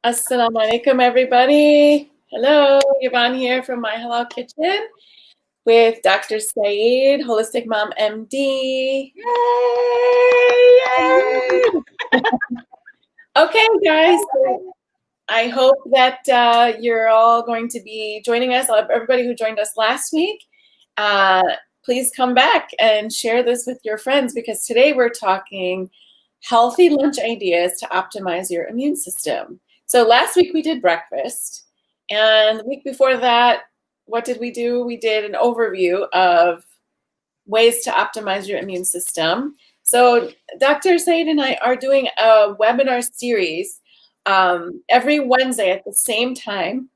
Assalamu alaikum, everybody. Hello, Yvonne here from My Halal Kitchen with Dr. Saeed, Holistic Mom MD. Yay! Yay! Okay, guys. I hope that you're all going to be joining us. Everybody who joined us last week, please come back and share this with your friends because today we're talking healthy lunch ideas to optimize your immune system. So last week we did breakfast, and the week before that, what did we do? We did an overview of ways to optimize your immune system. So Dr. Saeed and I are doing a webinar series every Wednesday at the same time,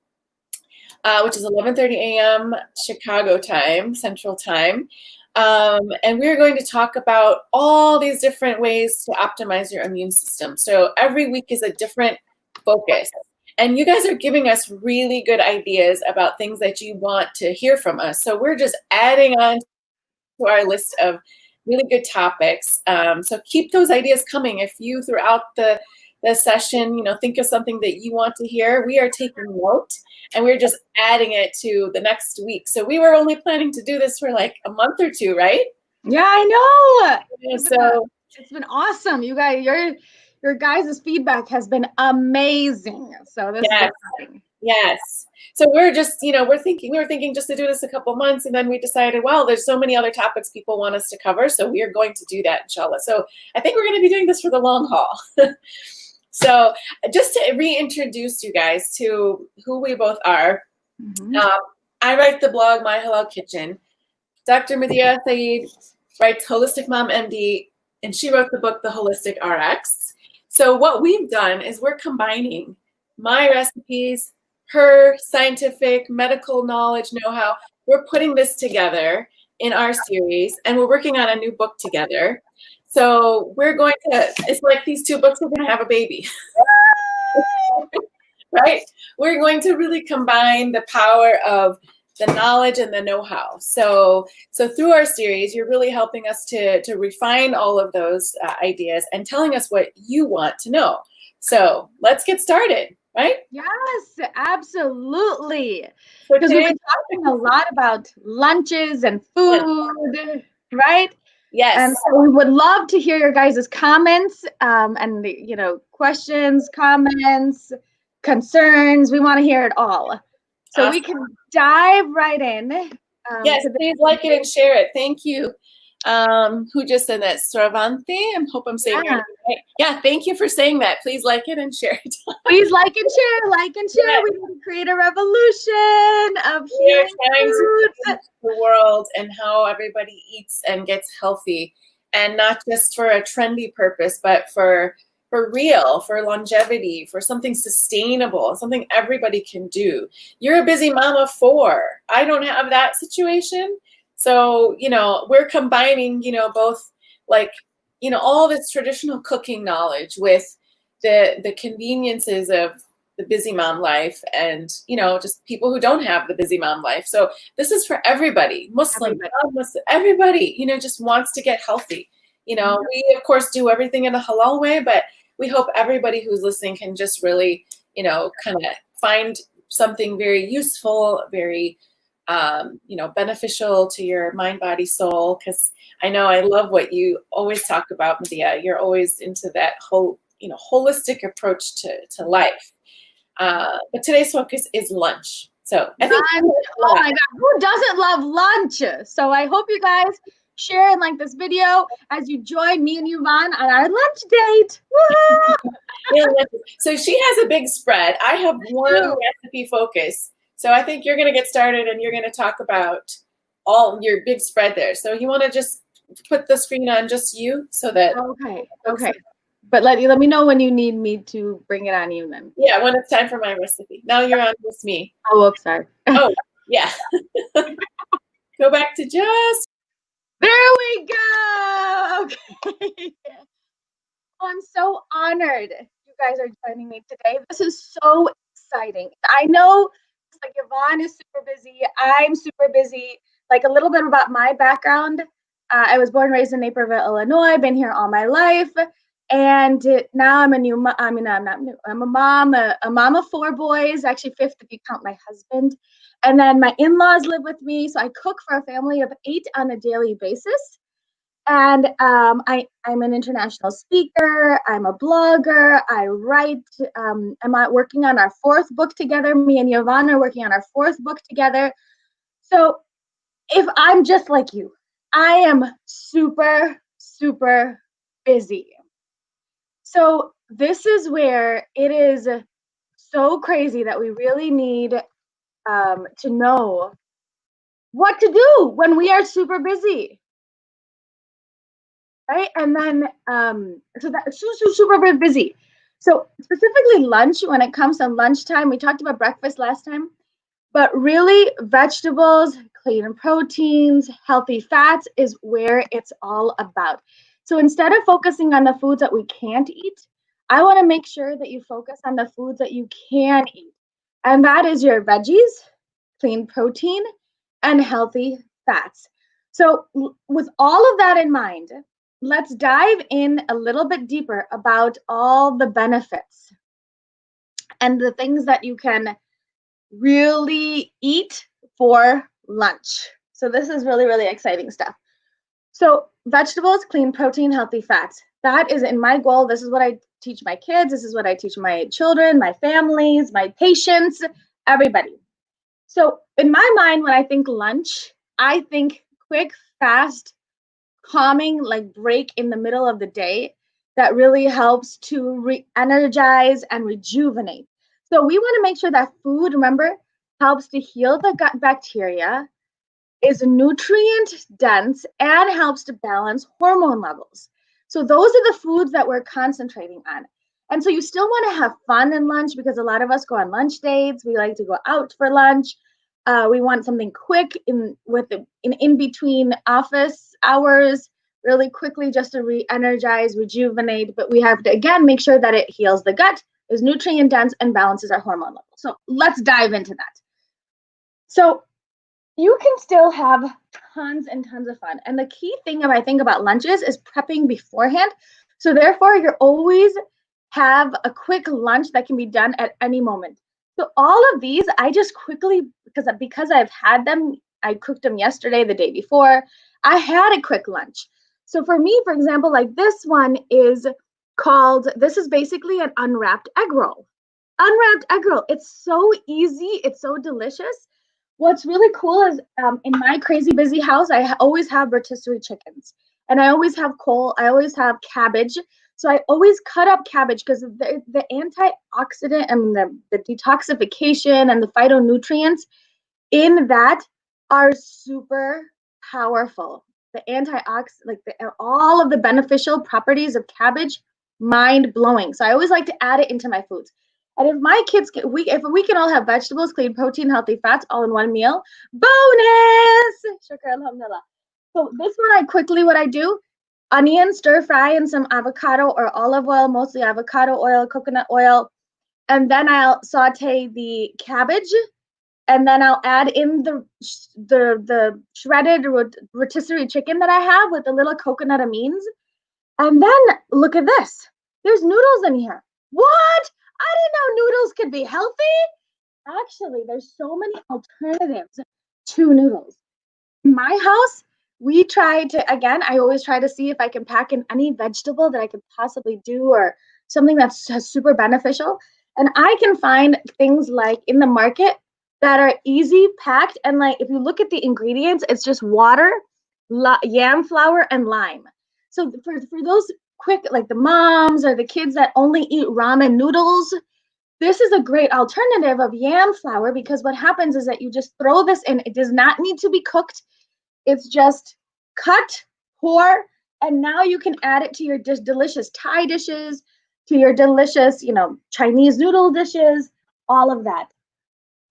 which is 11:30 a.m. Chicago time, Central Time. And we're going to talk about all these different ways to optimize your immune system. So every week is a different focus. And you guys are giving us really good ideas about things that you want to hear from us. So we're just adding on to our list of really good topics. So keep those ideas coming. If you, throughout the session, think of something that you want to hear, we are taking note and we're just adding it to the next week. So we were only planning to do this for like a month or two, right? Yeah, I know. Yeah, it's been awesome. You guys, your guys' feedback has been amazing. So this is exciting. Yes. So we're just, we were thinking just to do this a couple months, and then we decided, well, there's so many other topics people want us to cover, so we are going to do that, inshallah. So I think we're going to be doing this for the long haul. So just to reintroduce you guys to who we both are, I write the blog My Halal Kitchen. Dr. Madiha Saeed writes Holistic Mom MD, and she wrote the book The Holistic RX. So what we've done is we're combining my recipes, her scientific medical knowledge, know-how. We're putting this together in our series, and we're working on a new book together. So we're going to, it's like these two books are going to have a baby. Right? We're going to really combine the power of the knowledge and the know-how. So through our series, you're really helping us to refine all of those ideas and telling us what you want to know. So let's get started, right? Yes, absolutely. Because we've been talking a lot about lunches and food, right? Yes. And so we would love to hear your guys' comments and questions, comments, concerns. We want to hear it all. So we can dive right in. Yes, please like it and share it. Thank you. Who just said that? Sravanti? I hope I'm saying it right. Yeah, thank you for saying that. Please like it and share it. Please like and share, Yeah. We need to create a revolution of healing foods. The world and how everybody eats and gets healthy, and not just for a trendy purpose, but for real, for longevity, for something sustainable, something everybody can do. You're a busy mom of 4. I don't have that situation. So, we're combining, both like, all this traditional cooking knowledge with the conveniences of the busy mom life and, just people who don't have the busy mom life. So this is for everybody, Muslim, non-Muslim, everybody, just wants to get healthy. We, of course, do everything in a halal way, but we hope everybody who's listening can just really, kind of find something very useful, very, beneficial to your mind, body, soul. Because I know I love what you always talk about, Madiha. You're always into that whole, holistic approach to life. But today's focus is lunch. So I think, oh my God, who doesn't love lunch? So I hope you guys share and like this video as you join me and Yvonne on our lunch date. So she has a big spread. I have one recipe focus. So I think you're going to get started and you're going to talk about all your big spread there. So you want to just put the screen on just you so that. Okay. But let me know when you need me to bring it on you then. Yeah, when it's time for my recipe. Now you're on with me. Oh, whoops, sorry. Oh, yeah. Go back to just. There we go. Okay. Well, I'm so honored you guys are joining me today. This is so exciting. I know like Yvonne is super busy. I'm super busy. Like a little bit about my background. I was born and raised in Naperville, Illinois. Been here all my life. And now I'm a new mom. I mean, I'm not new. I'm a mom, a mom of 4 boys, actually 5th if you count my husband. And then my in-laws live with me. So I cook for a family of 8 on a daily basis. And I'm an international speaker. I'm a blogger. I write. I'm working on our 4th book together. Me and Yvonne are working on our 4th book together. So if I'm just like you, I am super, super busy. So this is where it is so crazy that we really need to know what to do when we are super busy, right? And then so that super busy. So specifically lunch, when it comes to lunchtime, we talked about breakfast last time, but really vegetables, clean proteins, healthy fats is where it's all about. So instead of focusing on the foods that we can't eat, I want to make sure that you focus on the foods that you can eat. And that is your veggies, clean protein, and healthy fats. So with all of that in mind, let's dive in a little bit deeper about all the benefits and the things that you can really eat for lunch. So this is really, really exciting stuff. So vegetables, clean protein, healthy fats. That is in my goal. This is what I teach my kids. This is what I teach my children, my families, my patients, everybody. So in my mind, when I think lunch, I think quick, fast, calming, like break in the middle of the day that really helps to re-energize and rejuvenate. So we want to make sure that food, remember, helps to heal the gut bacteria, is nutrient dense, and helps to balance hormone levels. So those are the foods that we're concentrating on. And so you still want to have fun in lunch because a lot of us go on lunch dates. We like to go out for lunch. We want something quick in between office hours, really quickly just to re-energize, rejuvenate. But we have to again make sure that it heals the gut, is nutrient dense, and balances our hormone level. So let's dive into that. So you can still have tons and tons of fun. And the key thing I think about lunches is prepping beforehand. So therefore, you're always have a quick lunch that can be done at any moment. So all of these, I just quickly, because I've had them, I cooked them yesterday, the day before, I had a quick lunch. So for me, for example, like this one is this is basically an unwrapped egg roll. Unwrapped egg roll. It's so easy. It's so delicious. What's really cool is in my crazy busy house, I always have rotisserie chickens, and I always have I always have cabbage. So I always cut up cabbage because the antioxidant and the detoxification and the phytonutrients in that are super powerful. The all of the beneficial properties of cabbage, mind blowing. So I always like to add it into my foods. And if my kids if we can all have vegetables, clean protein, healthy fats all in one meal, bonus! Shukra alhamdulillah. So this one, what I do, onion, stir fry in some avocado or olive oil, mostly avocado oil, coconut oil. And then I'll saute the cabbage, and then I'll add in the shredded rotisserie chicken that I have with the little coconut amines. And then look at this. There's noodles in here. What? I didn't know noodles could be healthy. Actually, there's so many alternatives to noodles. In my house, I always try to see if I can pack in any vegetable that I could possibly do or something that's super beneficial. And I can find things like in the market that are easy packed. And like, if you look at the ingredients, it's just water, yam flour, and lime. So for those quick, like the moms or the kids that only eat ramen noodles, this is a great alternative of yam flour, because what happens is that you just throw this in. It does not need to be cooked. It's just cut, pour, and now you can add it to your delicious Thai dishes, to your delicious, Chinese noodle dishes, all of that.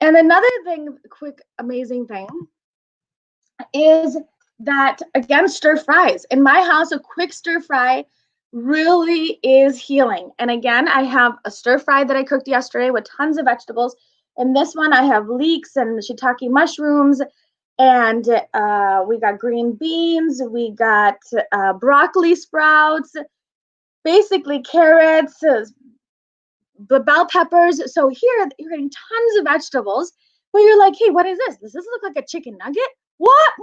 And another thing, quick, amazing thing, is that, again, stir fries. In my house, a quick stir fry really is healing. And again, I have a stir fry that I cooked yesterday with tons of vegetables. And this one, I have leeks and shiitake mushrooms, and we got green beans, we got broccoli sprouts, basically carrots, the bell peppers. So here you're getting tons of vegetables, but you're like, hey, what is this? Does this look like a chicken nugget? What?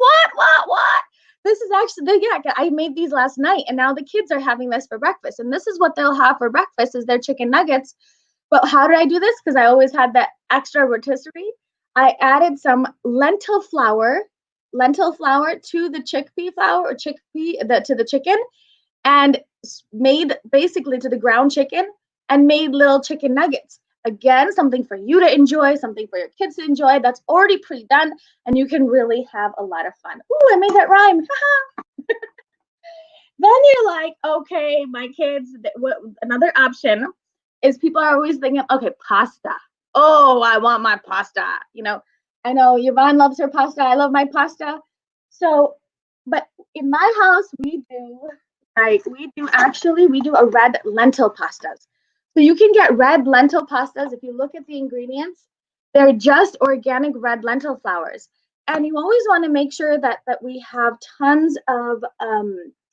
This is actually, yeah, I made these last night, and now the kids are having this for breakfast. And this is what they'll have for breakfast is their chicken nuggets. But how did I do this? Because I always had that extra rotisserie. I added some lentil flour to the chickpea flour or to the chicken, and made basically to the ground chicken, and made little chicken nuggets. Again, something for you to enjoy, something for your kids to enjoy that's already pre-done, and you can really have a lot of fun. Ooh, I made that rhyme. Then you're like, okay, my kids, another option is people are always thinking, okay, pasta. Oh, I want my pasta. I know Yvonne loves her pasta. I love my pasta. So, but in my house, we do a red lentil pastas. So you can get red lentil pastas. If you look at the ingredients, they're just organic red lentil flours. And you always want to make sure that we have tons of,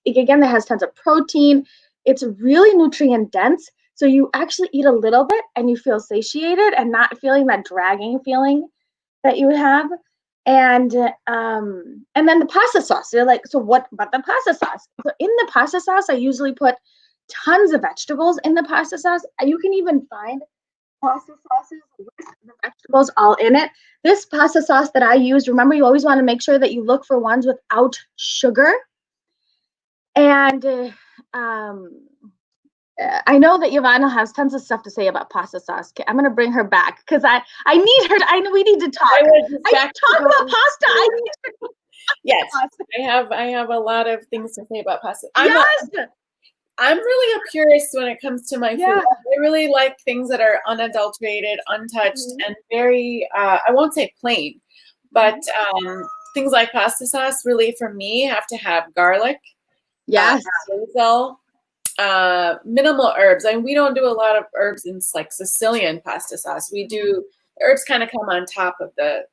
again, that has tons of protein. It's really nutrient dense. So you actually eat a little bit and you feel satiated and not feeling that dragging feeling that you have. And then the pasta sauce. You're like, so what about the pasta sauce? So in the pasta sauce, I usually put tons of vegetables in the pasta sauce. You can even find pasta sauces with the vegetables all in it. This pasta sauce that I use, remember, you always want to make sure that you look for ones without sugar. And I know that Yvonne has tons of stuff to say about pasta sauce. I'm going to bring her back because I need her. I know we need to talk. I talk about pasta. I need to. Yes, I have a lot of things to say about pasta. I'm really a purist when it comes to my food. I really like things that are unadulterated, untouched, and very, I won't say plain, but things like pasta sauce really, for me, have to have garlic, basil, minimal herbs. I mean, we don't do a lot of herbs in like Sicilian pasta sauce. We do, herbs kind of come on top of the,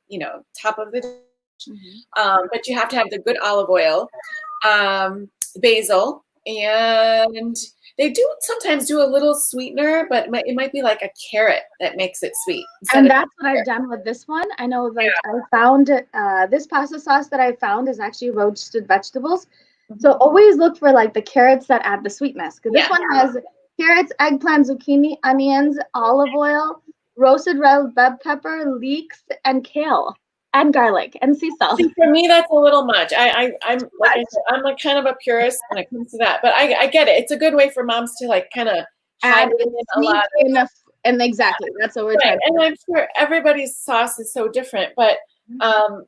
top of the dish. But you have to have the good olive oil, basil, and they do sometimes do a little sweetener, but it might be like a carrot that makes it sweet. And that's what I've done with this one. I know, like, I found this pasta sauce that I found is actually roasted vegetables. So always look for like the carrots that add the sweetness, because this one has carrots, eggplant, zucchini, onions, olive oil, roasted red bell pepper, leeks, and kale, and garlic, and sea salt. See, for me, that's a little much. I'm like kind of a purist when it comes to that, but I get it. It's a good way for moms to like kind of add in a lot of, and exactly that's what we're trying to do. And I'm sure everybody's sauce is so different, but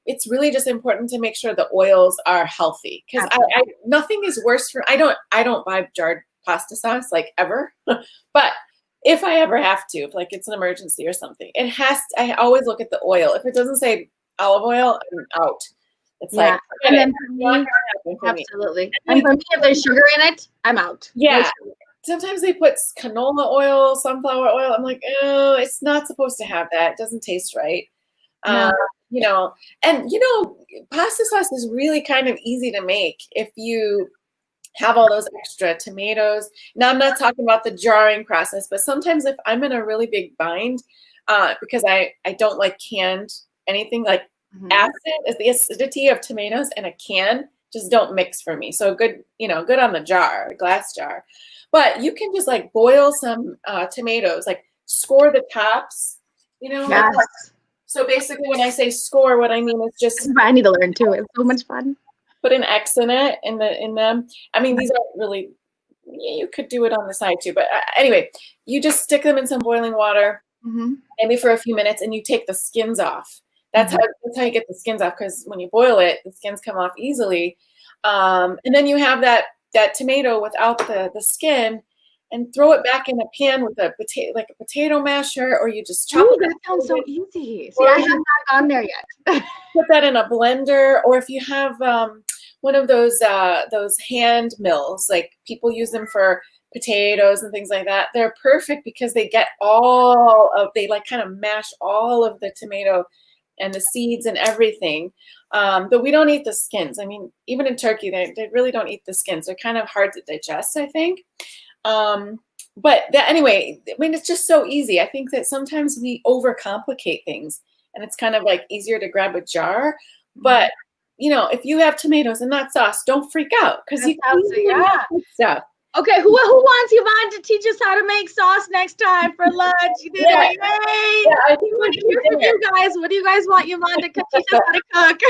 it's really just important to make sure the oils are healthy, because nothing is worse for, I don't buy jarred pasta sauce like ever, but if I ever have to, if like it's an emergency or something, I always look at the oil. If it doesn't say olive oil, I'm out. It's like, and then for me, absolutely. And for me, if there's sugar in it, I'm out. Yeah. Sometimes they put canola oil, sunflower oil. I'm like, oh, it's not supposed to have that. It doesn't taste right. And pasta sauce is really kind of easy to make if you have all those extra tomatoes. Now, I'm not talking about the jarring process, but sometimes if I'm in a really big bind, because I don't like canned anything, like the acidity of tomatoes in a can just don't mix for me. So good on the jar, a glass jar. But you can just like boil some tomatoes, like score the tops, Yes. So basically when I say score, what I mean is just, I need to learn too. It's so much fun. Put an X in it, in them. I mean, these aren't really, you could do it on the side too, but anyway, you just stick them in some boiling water, maybe for a few minutes, and you take the skins off. That's how you get the skins off, because when you boil it, the skins come off easily. And then you have that tomato without the skin, and throw it back in a pan with a potato masher, or you just chop it. That sounds so easy. See, I have not gone there yet. Put that in a blender, or if you have one of those hand mills, like people use them for potatoes and things like that. They're perfect because they get they like kind of mash all of the tomato and the seeds and everything. But we don't eat the skins. I mean, even in turkey, they really don't eat the skins. They're kind of hard to digest, I think. But that anyway, I mean, it's just so easy. I think that sometimes we overcomplicate things, and it's kind of like easier to grab a jar. But you know, if you have tomatoes and that sauce, don't freak out because you can make stuff. Okay, who wants Yvonne to teach us how to make sauce next time for lunch? You did it! Yay! Yeah, I think we're here for you guys. What do you guys want Yvonne to teach us how to cook?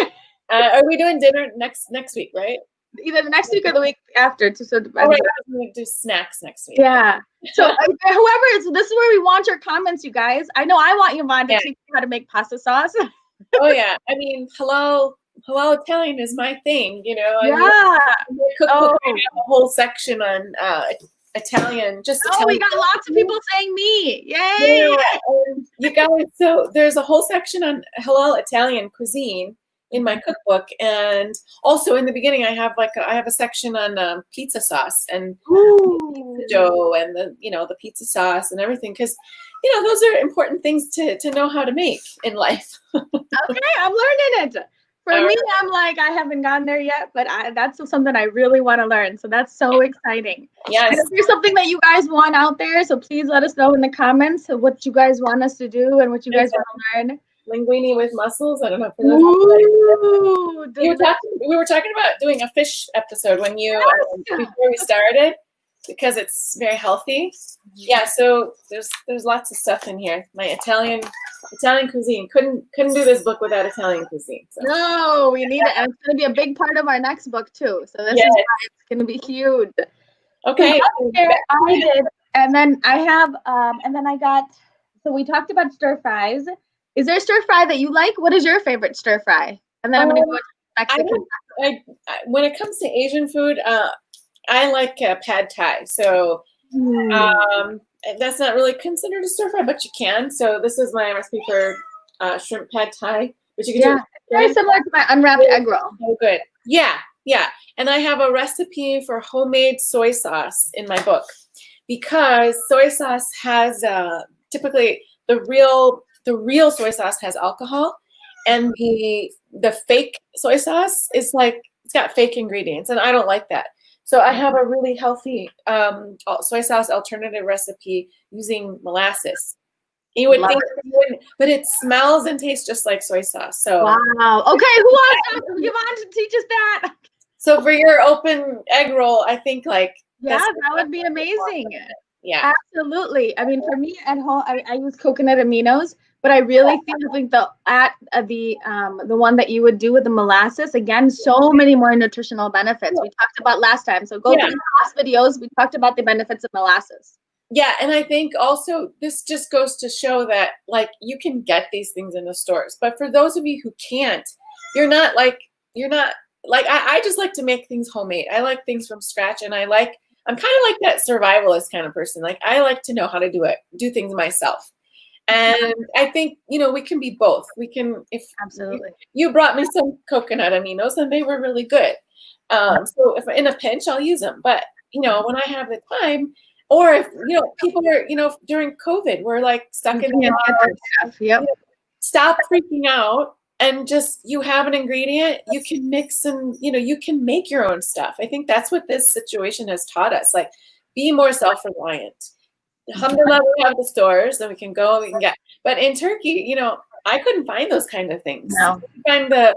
Are we doing dinner next week, right? Either the next week or the week after. So we're going to do snacks next week. Yeah. So whoever is, this is where we want your comments, you guys. I know I want Yvonne to teach you how to make pasta sauce. Oh yeah, I mean, hello Italian is my thing, you know. Yeah. I mean, cookbook, I have a whole section on Italian. Italian. We got lots of people saying me. Yay! Yeah, you guys, so there's a whole section on halal Italian cuisine in my cookbook, and also in the beginning I have a section on pizza sauce and pizza dough and the pizza sauce and everything, because those are important things to know how to make in life. Okay, I'm learning it. For me, I'm like, I haven't gotten there yet, but that's something I really want to learn. So that's so exciting. Yes. And if there's something that you guys want out there, so please let us know in the comments what you guys want us to do and what you guys want to learn. Linguine with mussels. I don't know if we were talking about doing a fish episode when before we started, because it's very healthy. Yeah, so there's lots of stuff in here. My Italian cuisine. Couldn't do this book without Italian cuisine. So. No, we need it, and it's going to be a big part of our next book too. So this is why it's going to be huge. Okay. I did, and then I have, and then I got. So we talked about stir fries. Is there a stir fry that you like? What is your favorite stir fry? And then I'm going to go to Mexican. When it comes to Asian food, I like pad thai. So that's not really considered a stir fry, but you can. So this is my recipe for shrimp pad thai, which you can do. Very similar to my unwrapped egg roll. Oh, good. Yeah. And I have a recipe for homemade soy sauce in my book, because soy sauce has typically the real soy sauce has alcohol, and the fake soy sauce is it's got fake ingredients, and I don't like that. So I have a really healthy soy sauce alternative recipe using molasses. You would think you wouldn't, but it smells and tastes just like soy sauce. So wow. Okay, who wants Yvonne to teach us that? So for your open egg roll, I think that would be amazing. Yeah, absolutely. I mean, for me at home, I use coconut aminos, but I really think the one that you would do with the molasses, again, so many more nutritional benefits. We talked about last time. So go to the last videos. We talked about the benefits of molasses. Yeah, and I think also this just goes to show that you can get these things in the stores, but for those of you who can't, you're not I just like to make things homemade. I like things from scratch, and I'm kind of like that survivalist kind of person. I like to know how to do things myself. And I think, we can be both. We can, absolutely. You brought me some coconut aminos and they were really good. So if in a pinch, I'll use them. But, when I have the time, or if, people are, during COVID, we're stuck in the house. Yep. Stop freaking out. And just, you have an ingredient, you can mix and, you can make your own stuff. I think that's what this situation has taught us. Be more self-reliant. Alhamdulillah, we have the stores and we can go, we can get. But in Turkey, I couldn't find those kind of things. No. I could find the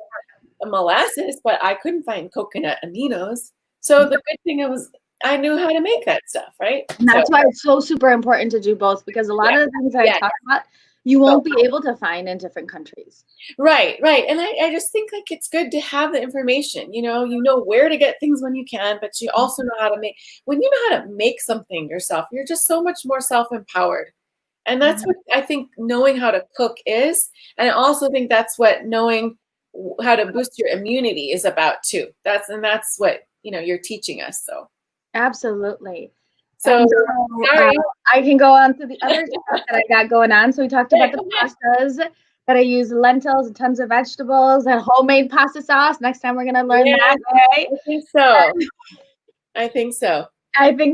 molasses, but I couldn't find coconut aminos. So the good thing was I knew how to make that stuff, right? And that's why it's so super important to do both, because a lot of the things I talk about, you won't be able to find in different countries. Right. And I just think it's good to have the information, you know where to get things when you can, but you also know how to make, when you know how to make something yourself, you're just so much more self-empowered. And that's what I think knowing how to cook is. And I also think that's what knowing how to boost your immunity is about too. That's what, you're teaching us. So. Absolutely. So I can go on to the other stuff that I got going on. So we talked about the pastas, that I use lentils and tons of vegetables and homemade pasta sauce. Next time we're going to learn that. Right? I think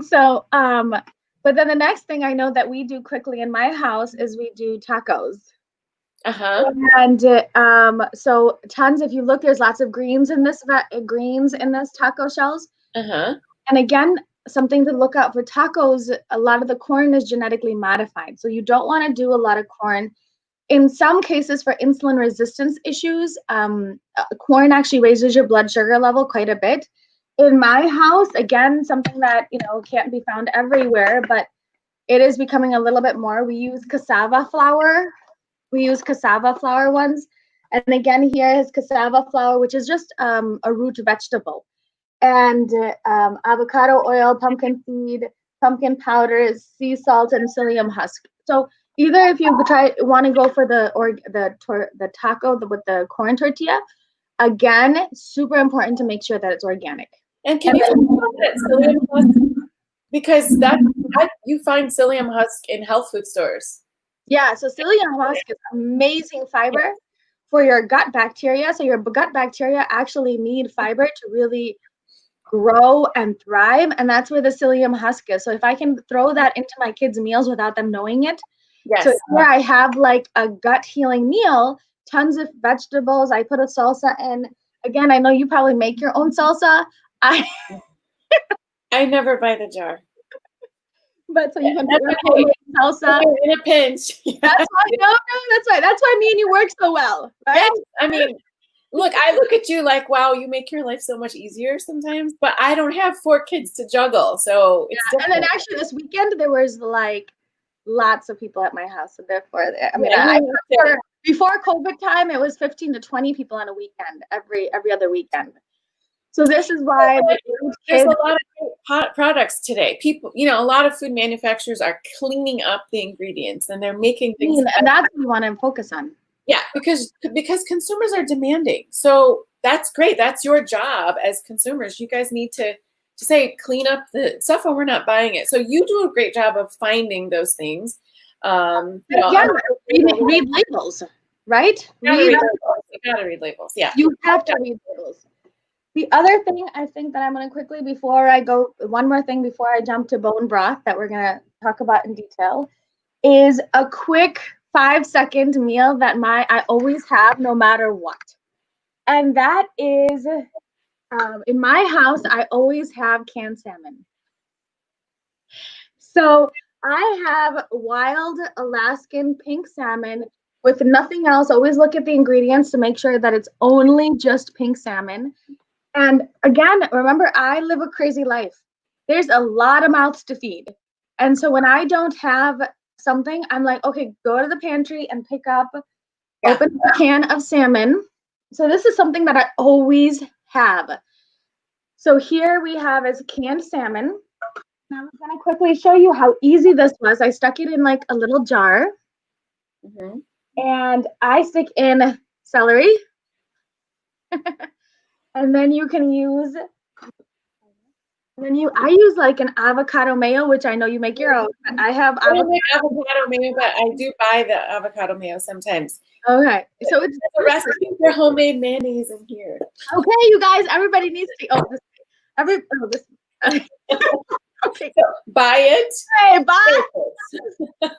so. But then the next thing I know that we do quickly in my house is we do tacos. And so tons, if you look, there's lots of greens in this taco shells. And again, something to look out for tacos, a lot of the corn is genetically modified. So you don't want to do a lot of corn. In some cases, for insulin resistance issues, corn actually raises your blood sugar level quite a bit. In my house, again, something that can't be found everywhere, but it is becoming a little bit more. We use cassava flour. We use cassava flour ones. And again, here is cassava flour, which is just a root vegetable. And avocado oil, pumpkin seed, pumpkin powder, sea salt, and psyllium husk. So either if you want to go for the taco with the corn tortilla, again, super important to make sure that it's organic. And can you talk about that psyllium husk? Because you find psyllium husk in health food stores. Yeah, so psyllium husk is amazing fiber for your gut bacteria. So your gut bacteria actually need fiber to really grow and thrive, and that's where the psyllium husk is. So if I can throw that into my kids' meals without them knowing it, yes. So here I have like a gut healing meal, tons of vegetables. I put a salsa in. Again, I know you probably make your own salsa. I never buy the jar. But so you can put your salsa in a pinch. That's why. No, that's why. That's why me and you work so well, right? Yes, I mean, look, I look at you like, wow, you make your life so much easier sometimes. But I don't have 4 kids to juggle, so it's and then actually this weekend there was like lots of people at my house, so therefore, I mean, before COVID time, it was 15 to 20 people on a weekend, every other weekend. So this is why there's a lot of products today. People, a lot of food manufacturers are cleaning up the ingredients and they're making things. And that's what we want to focus on. Yeah, because consumers are demanding. So that's great. That's your job as consumers. You guys need to say clean up the stuff, or we're not buying it. So you do a great job of finding those things. Read labels, right? You gotta read labels. Yeah, you have to read labels. The other thing I think that I'm going to quickly, before I go, one more thing before I jump to bone broth that we're going to talk about in detail, is a quick 5-second meal that I always have no matter what. And that is, in my house, I always have canned salmon. So I have wild Alaskan pink salmon with nothing else. Always look at the ingredients to make sure that it's only just pink salmon. And again, remember, I live a crazy life. There's a lot of mouths to feed. And so when I don't have something, I'm like, okay, go to the pantry and pick up, open a can of salmon. So this is something that I always have. So here we have is canned salmon. Now I'm going to quickly show you how easy this was. I stuck it in like a little jar. Mm-hmm. And I stick in celery. And then you can use, I use like an avocado mayo, which I know you make your own. I have avocado mayo, but I do buy the avocado mayo sometimes. Okay, so it's a recipe for homemade mayonnaise in here. Okay, you guys, everybody needs to. Okay, so buy it. Hey, buy it. Yes.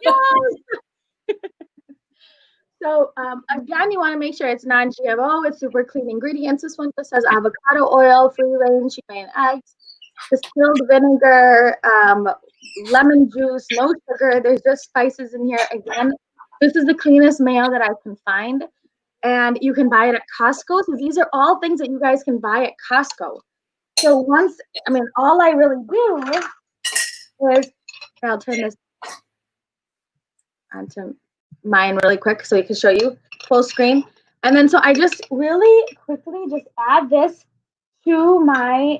So again, you want to make sure it's non-GMO. It's super clean ingredients. This one just says avocado oil, free range, chicken eggs, distilled vinegar, lemon juice, no sugar. There's just spices in here. Again, this is the cleanest mayo that I can find. And you can buy it at Costco. So these are all things that you guys can buy at Costco. So all I really do is, I'll turn this onto mine really quick so we can show you full screen. And then so I just really quickly just add this to my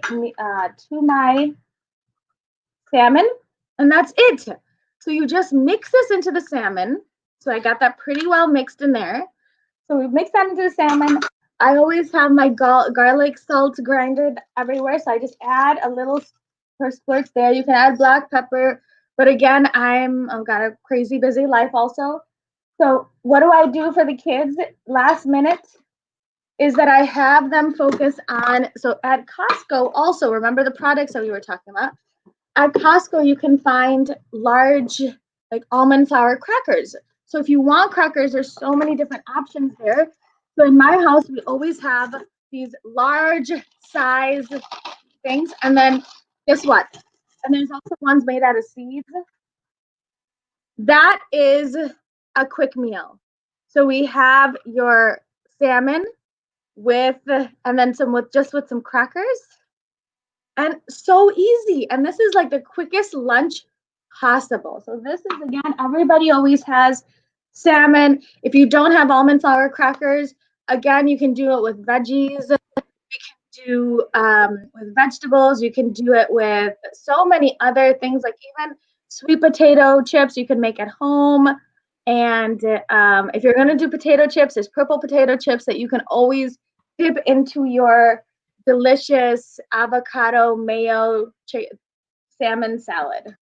salmon, and that's it. So you just mix this into the salmon. So I got that pretty well mixed in there. So we mix that into the salmon. I always have my garlic salt grinded everywhere, so I just add a little splurge there. You can add black pepper, but again, I've got a crazy busy life also. So what do I do for the kids last minute is that I have them focus on, so at Costco also, remember the products that we were talking about? At Costco, you can find large like almond flour crackers. So if you want crackers, there's so many different options there. So in my house, we always have these large size things. And then guess what? And there's also ones made out of seeds. That is a quick meal. So we have your salmon with, and then with some crackers. And so easy. And this is like the quickest lunch possible. So this is, again, everybody always has salmon. If you don't have almond flour crackers, again, you can do it with veggies. Do with vegetables. You can do it with so many other things, like even sweet potato chips you can make at home. And if you're going to do potato chips, there's purple potato chips that you can always dip into your delicious avocado mayo salmon salad.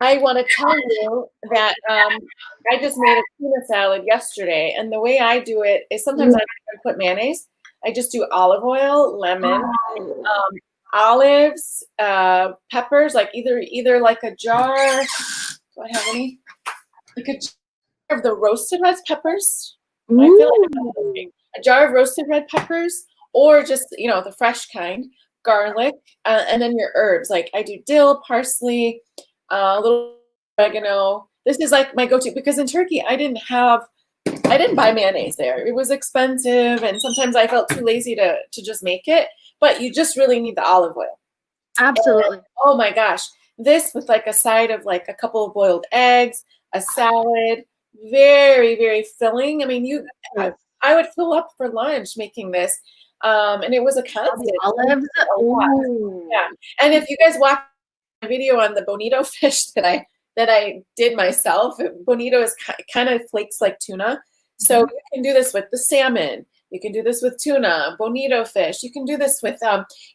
I want to tell you that I just made a tuna salad yesterday, and the way I do it is sometimes I don't put mayonnaise. I just do olive oil, lemon, olives, peppers, like either like a jar. Do I have any? Like a jar of the roasted red peppers. I feel like I'm a jar of roasted red peppers, or just the fresh kind, garlic, and then your herbs. Like I do dill, parsley, a little oregano. This is like my go-to because in Turkey I didn't buy mayonnaise there. It was expensive, and sometimes I felt too lazy to just make it. But you just really need the olive oil. Absolutely. And, oh my gosh, this with like a side of like a couple of boiled eggs, a salad, very, very filling. I mean, I would fill up for lunch making this, and it was a constant. Olives. Yeah, and if you guys watch my video on the bonito fish that I did myself, bonito is kind of flakes like tuna. So you can do this with the salmon. You can do this with tuna, bonito fish. You can do this with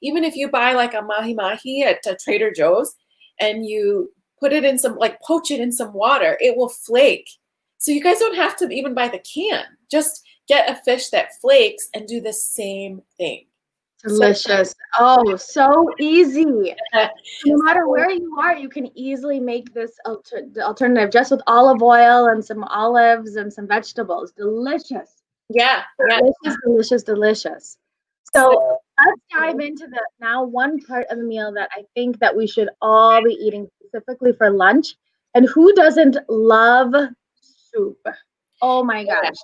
even if you buy like a mahi at Trader Joe's and you put it in poach it in some water, it will flake. So you guys don't have to even buy the can. Just get a fish that flakes and do the same thing. Delicious. So easy. No matter where you are, you can easily make this alternative just with olive oil and some olives and some vegetables. Delicious. Yeah. Delicious. So let's dive into the now one part of the meal that I think that we should all be eating specifically for lunch. And who doesn't love soup? Oh my gosh.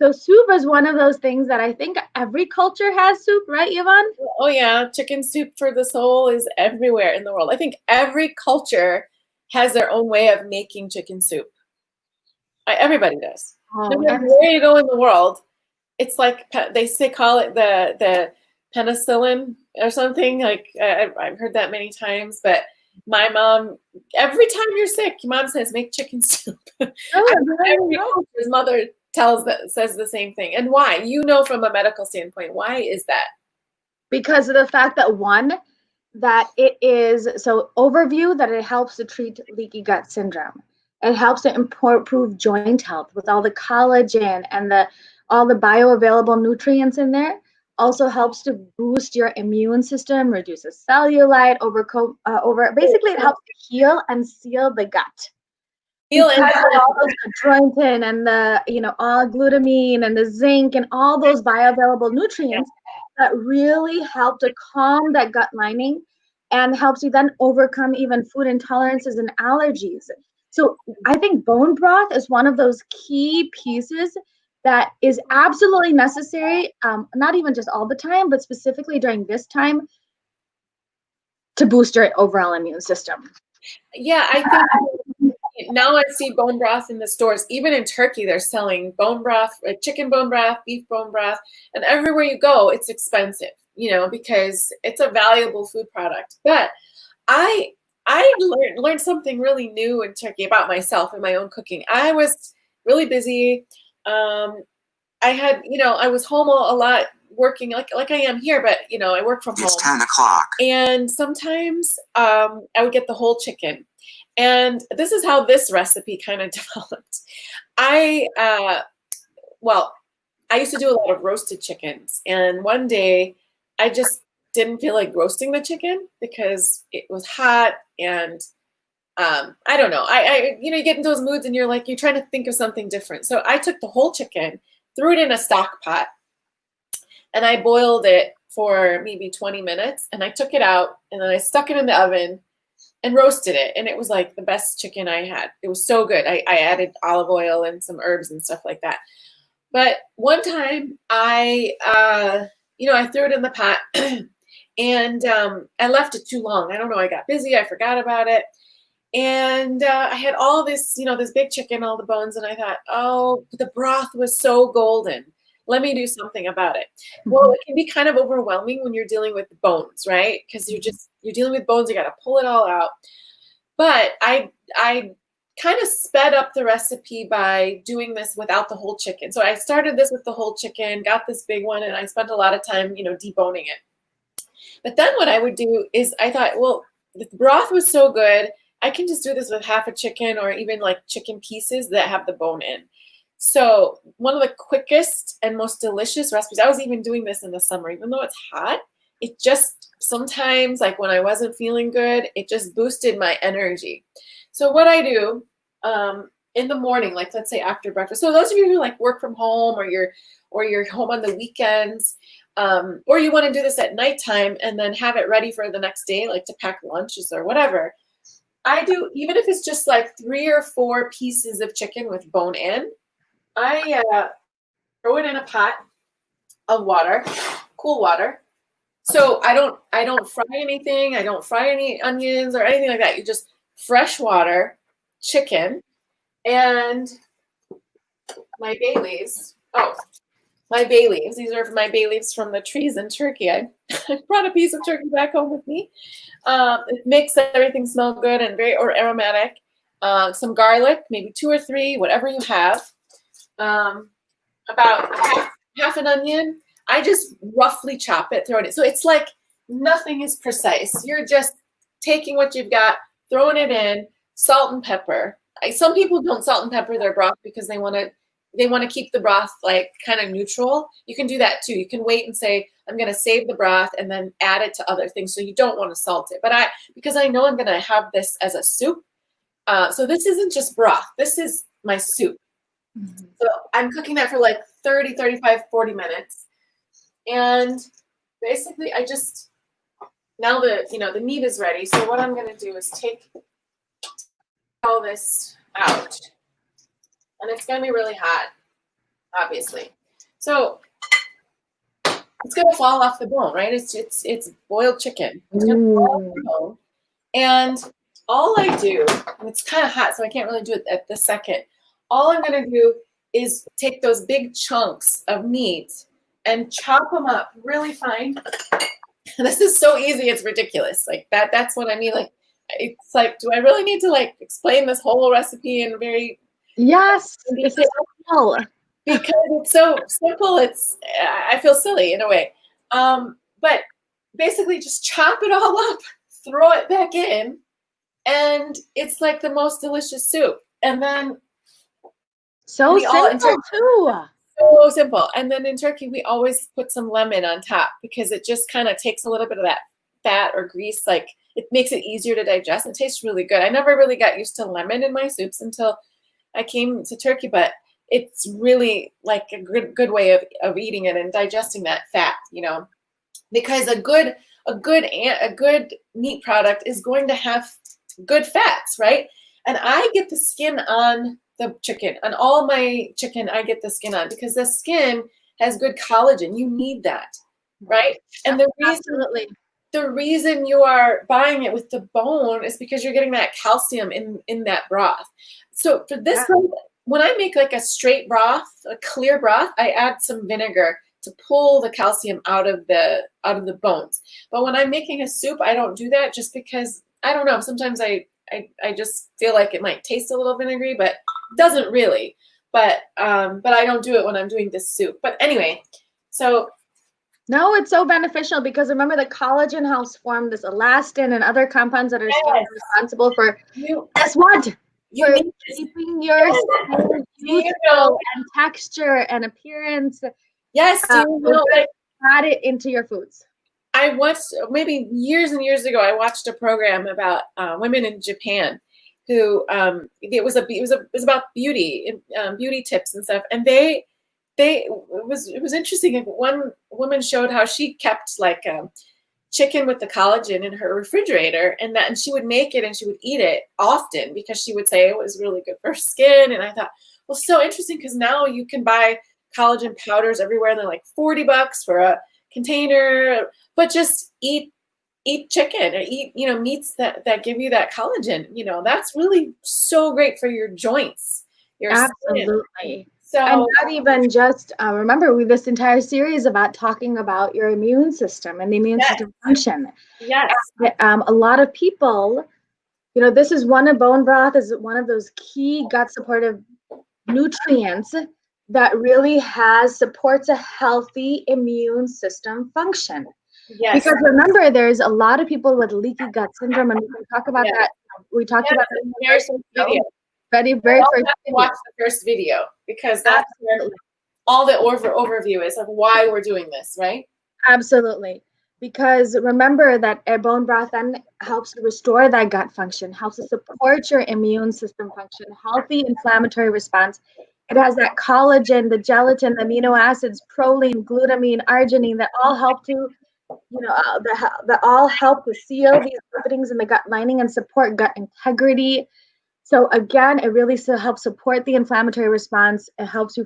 So soup is one of those things that I think every culture has soup, right, Yvonne? Oh yeah, chicken soup for the soul is everywhere in the world. I think every culture has their own way of making chicken soup. Everybody does. No matter where you go in the world, it's like call it the penicillin or something. Like I've heard that many times, but my mom, every time you're sick, your mom says make chicken soup. Every culture's mother says the same thing. And why? From a medical standpoint, why is that? Because of the fact that that it is overview that it helps to treat leaky gut syndrome. It helps to improve joint health with all the collagen and all the bioavailable nutrients in there. Also helps to boost your immune system, reduces cellulite, basically it helps to heal and seal the gut. Because all those chondroitin and the all glutamine and the zinc and all those bioavailable nutrients that really help to calm that gut lining and helps you then overcome even food intolerances and allergies. So I think bone broth is one of those key pieces that is absolutely necessary, not even just all the time, but specifically during this time to boost your overall immune system. Yeah, I think now I see bone broth in the stores. Even in Turkey, they're selling bone broth, chicken bone broth, beef bone broth, and everywhere you go, it's expensive, because it's a valuable food product. But I learned something really new in Turkey about myself and my own cooking. I was really busy. I had, I was home a lot working like I am here, but I work from home. It's 10 o'clock. And sometimes I would get the whole chicken. And this is how this recipe kind of developed. I used to do a lot of roasted chickens. And one day I just didn't feel like roasting the chicken because it was hot and I don't know. You get in those moods and you're trying to think of something different. So I took the whole chicken, threw it in a stock pot, and I boiled it for maybe 20 minutes. And I took it out and then I stuck it in the oven and roasted it. And it was like the best chicken I had. It was so good. I added olive oil and some herbs and stuff like that. But one time I threw it in the pot and I left it too long. I don't know. I got busy. I forgot about it. And I had all this, this big chicken, all the bones. And I thought, oh, the broth was so golden. Let me do something about it. Well, it can be kind of overwhelming when you're dealing with bones, right? Because you're dealing with bones. You got to pull it all out. But I kind of sped up the recipe by doing this without the whole chicken. So I started this with the whole chicken, got this big one, and I spent a lot of time, deboning it. But then what I would do is I thought, well, the broth was so good, I can just do this with half a chicken or even like chicken pieces that have the bone in. So one of the quickest and most delicious recipes, I was even doing this in the summer, even though it's hot, it just sometimes, like when I wasn't feeling good, it just boosted my energy. So what I do in the morning, like let's say after breakfast. So those of you who like work from home or you're home on the weekends, or you want to do this at nighttime and then have it ready for the next day, like to pack lunches or whatever. I do, even if it's just like 3 or 4 pieces of chicken with bone in, I throw it in a pot of water, cool water. So I don't fry anything. I don't fry any onions or anything like that. You just fresh water, chicken, and my bay leaves. Oh, my bay leaves. These are my bay leaves from the trees in Turkey. I brought a piece of turkey back home with me. It makes everything smell good and very aromatic. Some garlic, maybe 2 or 3, whatever you have. About half an onion. I just roughly chop it, throw it in. So it's like nothing is precise. You're just taking what you've got, throwing it in, salt and pepper. Some people don't salt and pepper their broth because they want to keep the broth like kind of neutral. You can do that too. You can wait and say, I'm going to save the broth and then add it to other things. So you don't want to salt it. But because I know I'm going to have this as a soup. So this isn't just broth. This is my soup. Mm-hmm. So I'm cooking that for like 30, 35, 40 minutes. And basically now the meat is ready. So what I'm going to do is take all this out. And it's going to be really hot, obviously. So it's going to fall off the bone, right? It's boiled chicken. It's going to fall off the bone. And all I do, and it's kind of hot, so I can't really do it at this second. All I'm going to do is take those big chunks of meat and chop them up really fine. This is so easy, it's ridiculous. Like that's what I mean. Like, it's like, do I really need to like explain this whole recipe in very yes, it's simple. Because it's so simple, I feel silly in a way. But basically just chop it all up, throw it back in, and it's like the most delicious soup. And then so simple too. So simple. And then in Turkey, we always put some lemon on top because it just kind of takes a little bit of that fat or grease. Like it makes it easier to digest. It tastes really good. I never really got used to lemon in my soups until I came to Turkey, but it's really like a good way of eating it and digesting that fat, because a good meat product is going to have good fats, right? And I get the skin on the chicken. On all my chicken, I get the skin on because the skin has good collagen. You need that, right? And the reason you are buying it with the bone is because you're getting that calcium in that broth. So for this one, when I make like a straight broth, a clear broth, I add some vinegar to pull the calcium out of the bones. But when I'm making a soup, I don't do that just because I don't know. Sometimes I just feel like it might taste a little vinegary, but it doesn't really. But I don't do it when I'm doing this soup. But anyway, so. No, it's so beneficial because remember the collagen helps form this elastin and other compounds that are responsible for guess what? For keeping your skin youthful and texture and appearance. Yes, add it into your foods. I watched maybe years and years ago. I watched a program about women in Japan, who it was about beauty, beauty tips and stuff. And it was interesting. One woman showed how she kept like chicken with the collagen in her refrigerator, and she would make it and she would eat it often because she would say it was really good for skin. And I thought, well, so interesting, because now you can buy collagen powders everywhere. They're like $40 for a container, but just eat chicken or eat, meats that give you that collagen. That's really so great for your joints, your Absolutely. skin. And So not even just, remember, this entire series about talking about your immune system and the immune system function. yes, A lot of people, this is bone broth is one of those key gut supportive nutrients that really supports a healthy immune system function. yes, Because remember, there's a lot of people with leaky gut syndrome, and we can talk about that. We talked about it in the very first first video. very You first have to watch the first video, because that's where all the overview is of why we're doing this, right? Absolutely. Because remember that bone broth then helps to restore that gut function, helps to support your immune system function, healthy inflammatory response. It has that collagen, the gelatin, the amino acids, proline, glutamine, arginine that all help to, that all help to seal these openings in the gut lining and support gut integrity. So again, it really helps support the inflammatory response. It helps you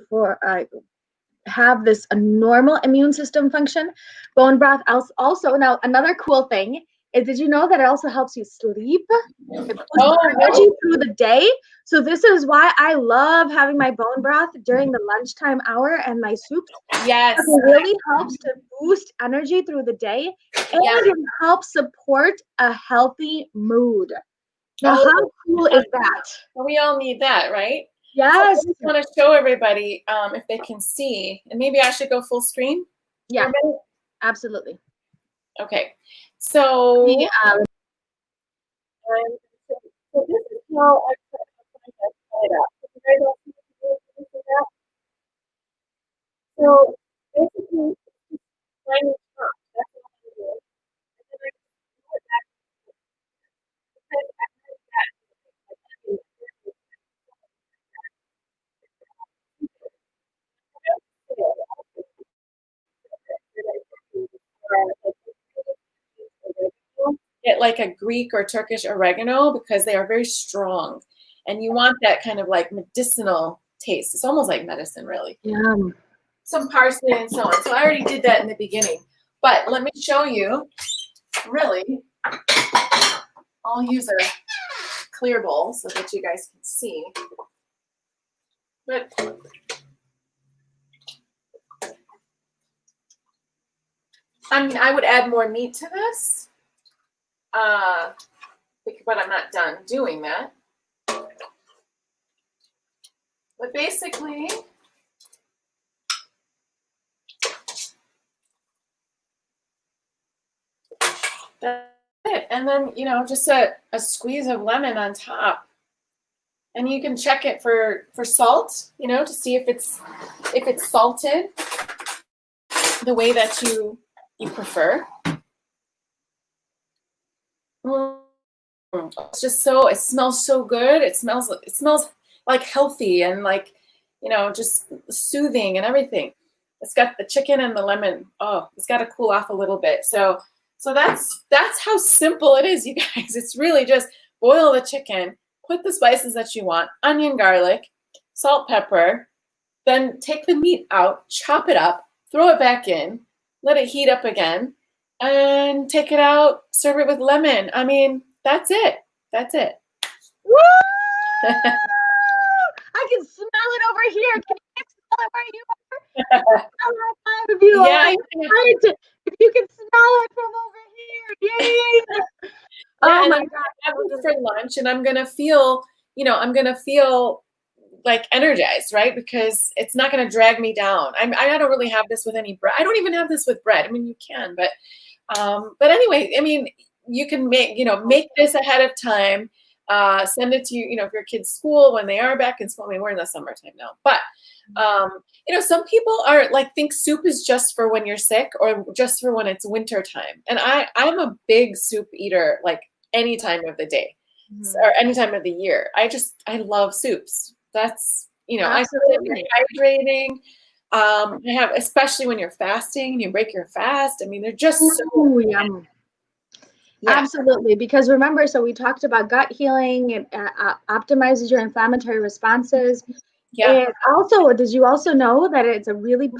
have this normal immune system function. Bone broth also, now another cool thing is, did you know that it also helps you sleep? It boosts energy through the day. So this is why I love having my bone broth during the lunchtime hour and my soups. Yes. It really helps to boost energy through the day, and it helps support a healthy mood. Now, how cool is that? We all need that, right? Yes. So I just want to show everybody, if they can see, and maybe I should go full screen. Yeah, absolutely. Okay, so this is how I put it up. You guys all see that? So basically, line the top. That's what I'm going to do. And then I put it back because I heard that. Get like a Greek or Turkish oregano, because they are very strong, and you want that kind of like medicinal taste. It's almost like medicine, really. Yum. Some parsley and so on. So I already did that in the beginning, but let me show you. Really, I'll use a clear bowl so that you guys can see. But I mean, I would add more meat to this, but I'm not done doing that. But basically, that's it. And then, just a squeeze of lemon on top. And you can check it for salt, to see if it's salted the way that you prefer. It's just it smells so good. It smells like healthy and like, just soothing and everything. It's got the chicken and the lemon. Oh, it's got to cool off a little bit. So that's how simple it is, you guys. It's really just boil the chicken, put the spices that you want, onion, garlic, salt, pepper, then take the meat out, chop it up, throw it back in, let it heat up again, and take it out, serve it with lemon. I mean, that's it. That's it. Woo! I can smell it over here. Can you smell it where you are? Yeah. If you can smell it from over here. Yay! Oh my God. I have it for lunch, and I'm gonna feel like energized, right? Because it's not going to drag me down. I don't really have this with any bread. I don't even have this with bread. I mean, you can, but anyway, I mean, you can make this ahead of time. Send it to if your kids' school when they are back in school. I mean, we're in the summertime now, but some people are think soup is just for when you're sick or just for when it's winter time. And I'm a big soup eater, like any time of the day or any time of the year. I love soups. That's, I feel hydrating. I have, especially when you're fasting and you break your fast. I mean, they're just so yum. Yeah. Absolutely, because remember, so we talked about gut healing. It optimizes your inflammatory responses. Yeah. And also, did you also know that it's a really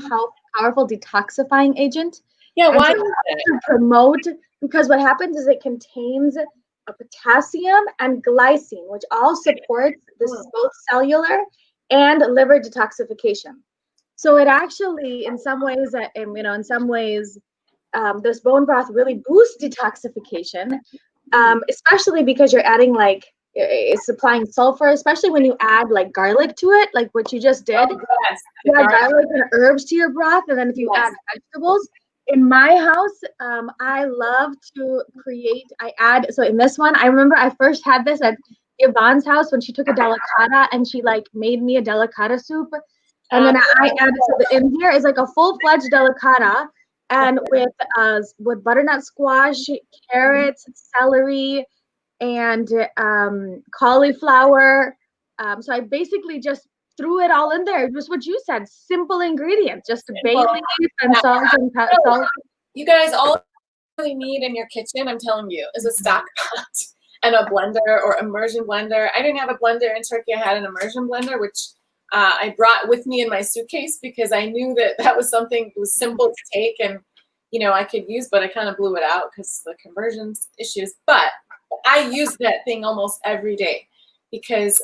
powerful detoxifying agent? Yeah. And Why so is that? to promote, because what happens is it contains a potassium and glycine, which all supports this both cellular and liver detoxification. So it actually, in some ways, in some ways, this bone broth really boosts detoxification, especially because you're adding like it's supplying sulfur, especially when you add like garlic to it, like what you just did. Oh, yes. You add garlic and herbs to your broth, and then if you add vegetables. In my house, I love to create. I add so in this one, I remember I first had this at Yvonne's house when she took a delicata and she like made me a delicata soup, and then I added so the in here is like a full-fledged delicata, and with butternut squash, carrots, celery, and cauliflower. So I basically just threw it all in there. Just what you said, simple ingredients, just a bay leaf and salt and salt. You guys all really need in your kitchen, I'm telling you, is a stock pot and a blender or immersion blender. I didn't have a blender in Turkey. I had an immersion blender, which I brought with me in my suitcase because I knew that that was something that was simple to take and, I could use, but I kind of blew it out because the conversion issues. But I use that thing almost every day because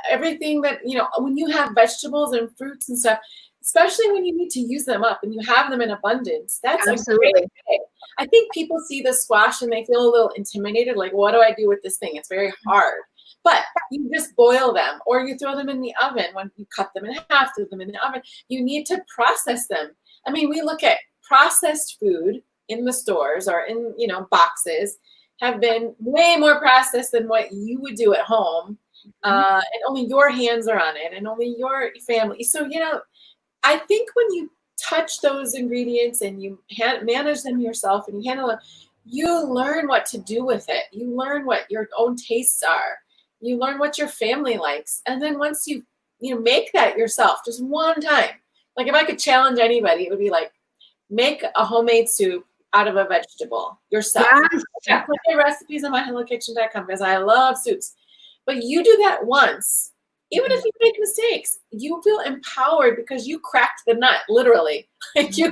everything that, when you have vegetables and fruits and stuff, especially when you need to use them up and you have them in abundance, that's Absolutely. a great day. I think people see the squash and they feel a little intimidated, like, what do I do with this thing? It's very hard. But you just boil them or you throw them in the oven. When you cut them in half, throw them in the oven. You need to process them. I mean, we look at processed food in the stores or in, boxes have been way more processed than what you would do at home. And only your hands are on it and only your family. So, I think when you touch those ingredients and you manage them yourself and you handle them, you learn what to do with it. You learn what your own tastes are. You learn what your family likes. And then once you make that yourself just one time, like if I could challenge anybody, it would be like, make a homemade soup out of a vegetable yourself. Yes. I put my recipes on myhellokitchen.com because I love soups. But you do that once. Even if you make mistakes, you feel empowered because you cracked the nut, literally. Like you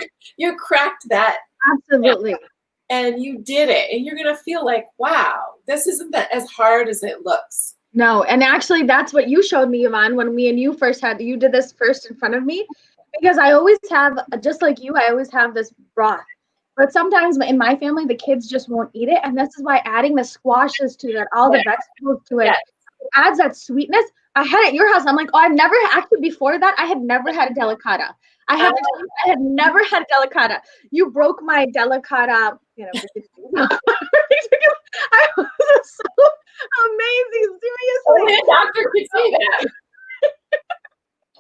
cracked that. Absolutely. Nut, and you did it. And you're going to feel like, wow, this isn't that as hard as it looks. No, and actually that's what you showed me, Yvonne, when me and you you did this first in front of me, because I always have, just like you, I always have this broth. But sometimes in my family, the kids just won't eat it. And this is why adding the squashes to it, all the vegetables to it, adds that sweetness. I had it at your house. I'm like, oh, I've never, actually before that, I had never had a delicata. I had never had a delicata. You broke my delicata, I was so amazing, seriously. Only a doctor could say that.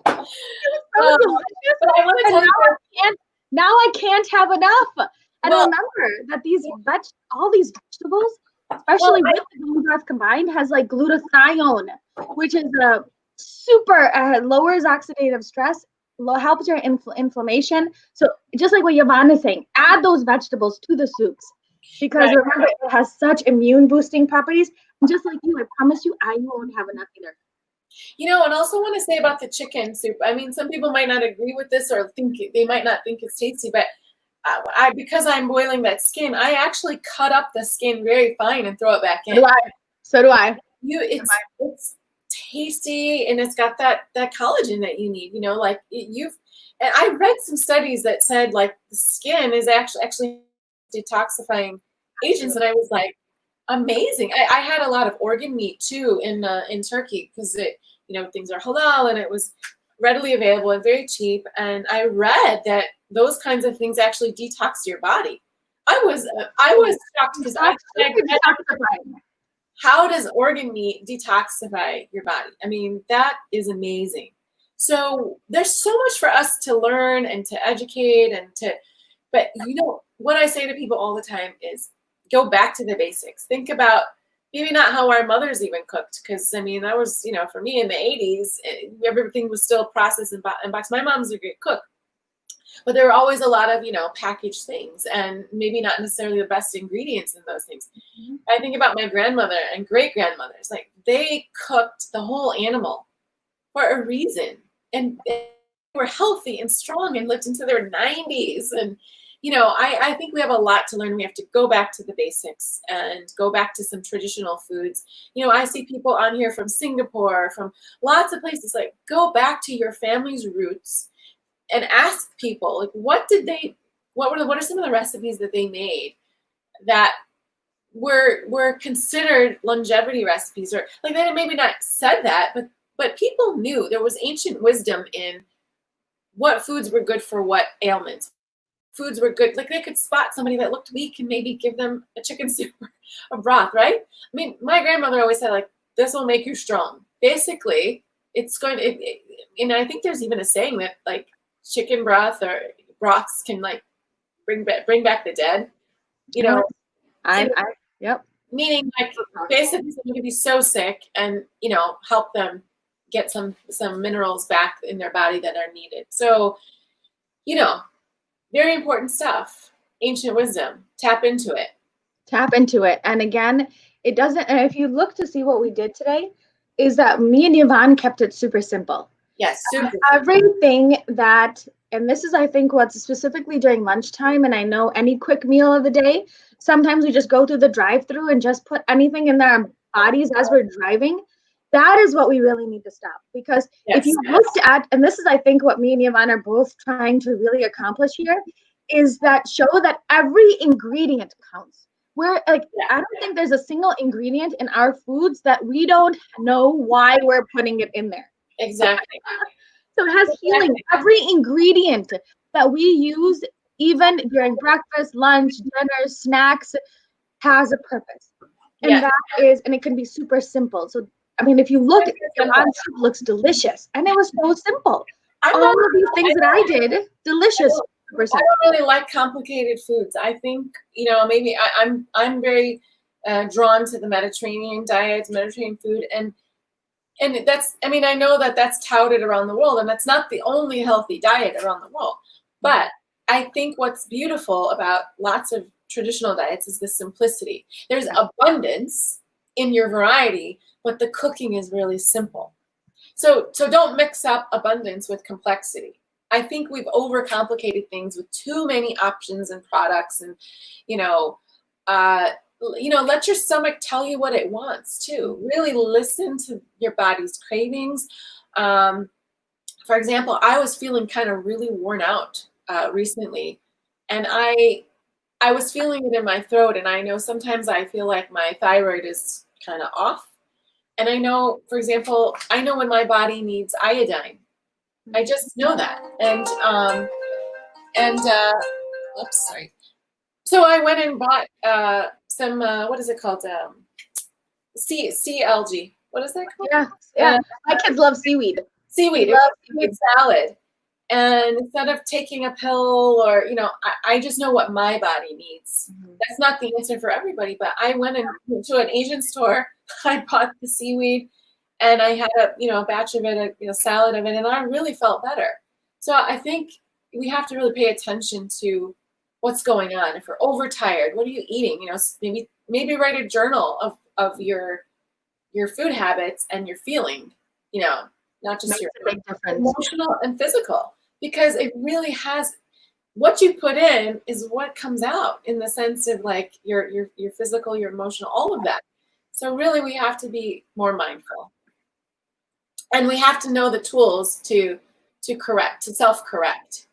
But I want to tell you, now I can't have enough. And remember that all these vegetables, especially with the bone broth combined, has like glutathione, which is a super lowers oxidative stress, helps your inflammation. So just like what Yvonne is saying, add those vegetables to the soups because remember it has such immune boosting properties. And just like you, I promise you, I won't have enough either. And also want to say about the chicken soup. I mean, some people might not agree with this or they might not think it's tasty, but because I'm boiling that skin, I actually cut up the skin very fine and throw it back in. So do I. It's tasty and it's got that collagen that you need. And I read some studies that said like the skin is actually detoxifying agents, and I was like, amazing. I had a lot of organ meat too in Turkey because things are halal and it was readily available and very cheap. And I read that those kinds of things actually detox your body. I was shocked because how does organ meat detoxify your body? I mean, that is amazing. So there's so much for us to learn and to educate but what I say to people all the time is go back to the basics. Think about maybe not how our mothers even cooked, because I mean that was for me in the 80s, everything was still processed and boxed. My mom's a great cook, But there were always a lot of, packaged things and maybe not necessarily the best ingredients in those things. Mhm. I think about my grandmother and great grandmothers. Like, they cooked the whole animal for a reason. And they were healthy and strong and lived into their 90s. And, I think we have a lot to learn. We have to go back to the basics and go back to some traditional foods. I see people on here from Singapore, from lots of places. Like, go back to your family's roots and ask people, like, what are some of the recipes that they made that were considered longevity recipes, or like they maybe not said that, but people knew there was ancient wisdom in what foods were good for what ailments. Foods were good, like they could spot somebody that looked weak and maybe give them a chicken soup or a broth, right? I mean, my grandmother always said, like, this will make you strong. Basically, it's going to, and I think there's even a saying that, like, chicken broth or broths can, like, bring back the dead. Yep. Meaning, like, basically someone can be so sick and, help them get some minerals back in their body that are needed. So, very important stuff. Ancient wisdom. Tap into it. Tap into it. And again, it doesn't, and if you look to see what we did today, is that me and Yvonne kept it super simple. Yes, super. Everything that, and this is, I think, what's specifically during lunchtime, and I know any quick meal of the day, sometimes we just go through the drive-through and just put anything in their bodies as we're driving. That is what we really need to stop. Because if you looked at, and this is, I think, what me and Yvonne are both trying to really accomplish here, is that show that every ingredient counts. I don't think there's a single ingredient in our foods that we don't know why we're putting it in there. Exactly. So it has healing. Every ingredient that we use, even during breakfast, lunch, dinner, snacks, has a purpose. And and it can be super simple. So, I mean, if you look, Yvonne's soup looks delicious. And it was so simple. All of these things that I did, delicious. I don't really like complicated foods. I think, maybe I'm very drawn to the Mediterranean diet, Mediterranean food, and that's, I mean, I know that that's touted around the world, and that's not the only healthy diet around the world. But I think what's beautiful about lots of traditional diets is the simplicity. There's abundance in your variety, but the cooking is really simple. So don't mix up abundance with complexity. I think we've overcomplicated things with too many options and products, and let your stomach tell you what it wants too. Really listen to your body's cravings. For example, I was feeling kind of really worn out recently, and I was feeling it in my throat, and I know sometimes I feel like my thyroid is kind of off. And I know, for example, when my body needs iodine. I just know that. Oops, sorry. So I went and bought some, what is it called? CLG. What is that called? Yeah. My kids love seaweed. Seaweed. Seaweed salad. And instead of taking a pill or, I just know what my body needs. Mm-hmm. That's not the answer for everybody, but I went to an Asian store. I bought the seaweed, and I had a batch of it, a salad of it, and I really felt better. So I think we have to really pay attention to what's going on. If we're overtired, what are you eating? Maybe write a journal of your food habits and your feeling. Not just your emotional and physical, because it really has, what you put in is what comes out, in the sense of like your physical, your emotional, all of that. So really we have to be more mindful, and we have to know the tools to self-correct.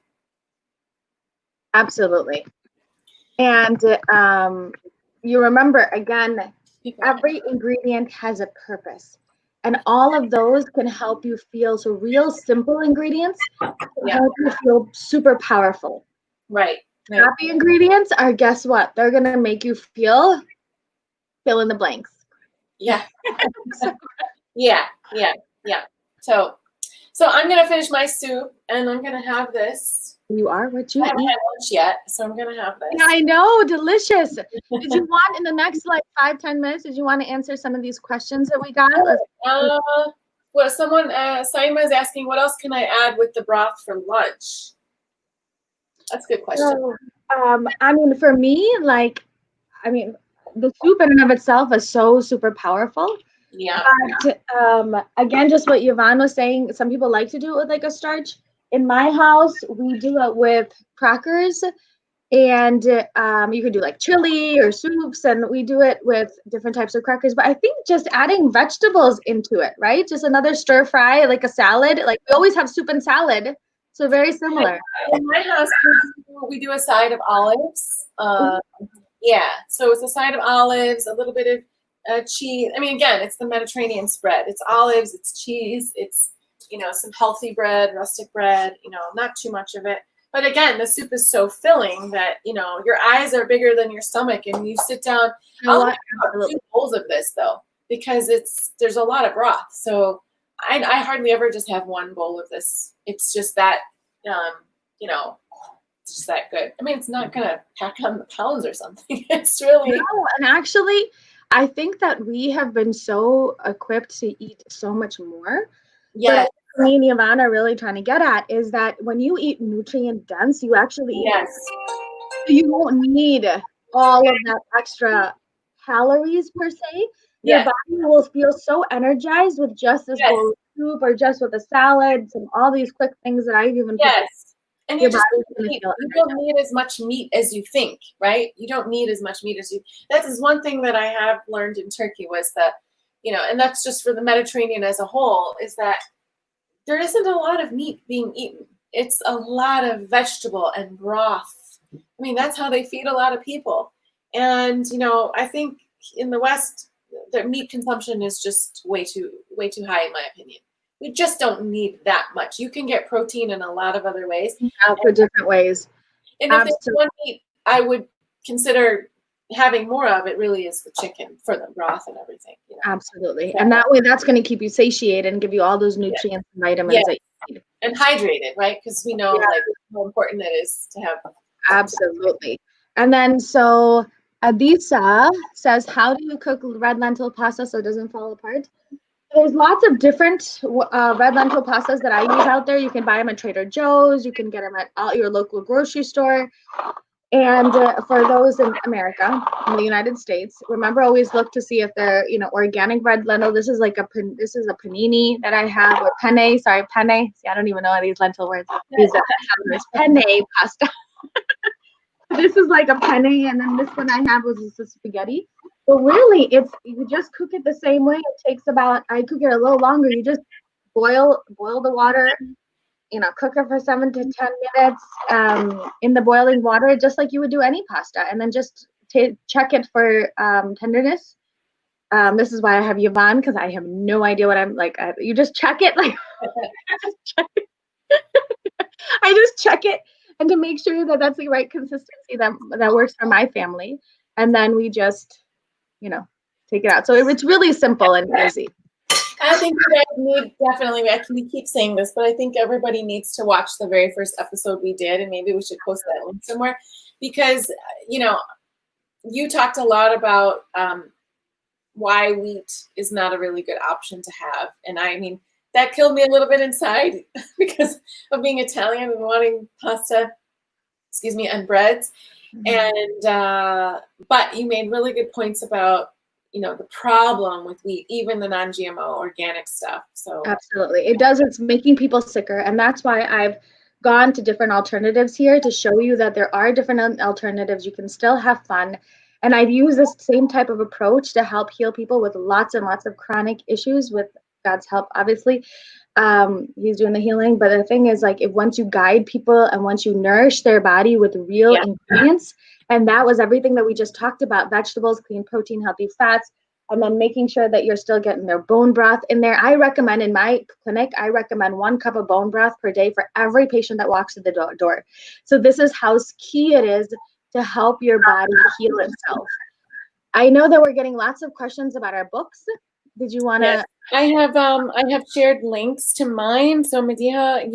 Absolutely. And you remember, again, every ingredient has a purpose. And all of those can help you feel, so real simple ingredients can help you feel super powerful. Right. Happy ingredients are, guess what? They're going to make you fill in the blanks. Yeah. Yeah. So I'm going to finish my soup, and I'm going to have this. You are what you I haven't eat. had lunch yet, so I'm going to have this. Yeah, I know, delicious. Did you want, in the next 5-10 minutes, did you want to answer some of these questions that we got? Well, someone, Saima is asking, what else can I add with the broth for lunch? That's a good question. So, I mean, for me, like, I mean, the soup in and of itself is so super powerful. Yeah. But again, just what Yvonne was saying, some people like to do it with like a starch. In my house, we do it with crackers, and you could do like chili or soups, and we do it with different types of crackers. But I think just adding vegetables into it, right? Just another stir fry, like a salad. Like we always have soup and salad, so very similar. In my house, we do a side of olives. Yeah, so it's a side of olives, a little bit of cheese. I mean, again, it's the Mediterranean spread. It's olives, it's cheese, it's, some healthy bread, rustic bread, not too much of it. But again, the soup is so filling that, your eyes are bigger than your stomach, and you sit down. I'll have about 2 bowls of this, though, because there's a lot of broth. So I hardly ever just have 1 bowl of this. It's just that, it's just that good. I mean, it's not going to pack on the pounds or something. It's really. No, and actually, I think that we have been so equipped to eat so much more. Yes. But me and Yvonne are really trying to get at is that when you eat nutrient dense, you actually eat. Yes. You won't need all of that extra calories per se. Your body will feel so energized with just this bowl of soup or just with a salad and all these quick things that I've even put. And you don't need as much meat as you think, right? You don't need as much meat as you. That is one thing that I have learned in Turkey was that, and that's just for the Mediterranean as a whole, is that there isn't a lot of meat being eaten. It's a lot of vegetable and broth. I mean, that's how they feed a lot of people. And, I think in the West, the meat consumption is just way too high, in my opinion. We just don't need that much. You can get protein in a lot of other ways. For different ways. And if there's one meat I would consider having more of, it really is the chicken for the broth and everything. Absolutely. And that way, that's going to keep you satiated and give you all those nutrients and vitamins that you need. And hydrated, right? Because we know like how important it is to have. Absolutely. And then so Adisa says, how do you cook red lentil pasta so it doesn't fall apart? There's lots of different red lentil pastas that I use out there. You can buy them at Trader Joe's. You can get them at your local grocery store. And for those in America, in the United States, remember always look to see if they're, organic red lentil. This is a panini that I have, or penne. Sorry, penne. See, I don't even know these lentil words. These penne pasta. This is like a penne, and then this one I have was a spaghetti. But really, you just cook it the same way. It takes I cook it a little longer. You just boil the water, cook it for 7 to 10 minutes in the boiling water, just like you would do any pasta, and then just check it for tenderness. This is why I have Yvonne, because I have no idea what I'm like. You just check it, like I just check it, and to make sure that that's the right consistency that works for my family, and then we just, take it out. So it's really simple and easy. I think you guys need definitely. We keep saying this, but I think everybody needs to watch the very first episode we did, and maybe we should post that link somewhere, because you talked a lot about why wheat is not a really good option to have, and I mean that killed me a little bit inside because of being Italian and wanting pasta, and breads, and but you made really good points about the problem with wheat, even the non-GMO organic stuff. So absolutely, it does. It's making people sicker, and that's why I've gone to different alternatives here to show you that there are different alternatives. You can still have fun, and I've used this same type of approach to help heal people with lots and lots of chronic issues. With God's help, obviously, He's doing the healing. But the thing is, like, if once you guide people and once you nourish their body with real ingredients. And that was everything that we just talked about: vegetables, clean protein, healthy fats, and then making sure that you're still getting their bone broth in there. I recommend in my clinic, 1 cup of bone broth per day for every patient that walks through the door. So this is how key it is to help your body heal itself. I know that we're getting lots of questions about our books. Did you want to? Yes. I have shared links to mine. So Madiha,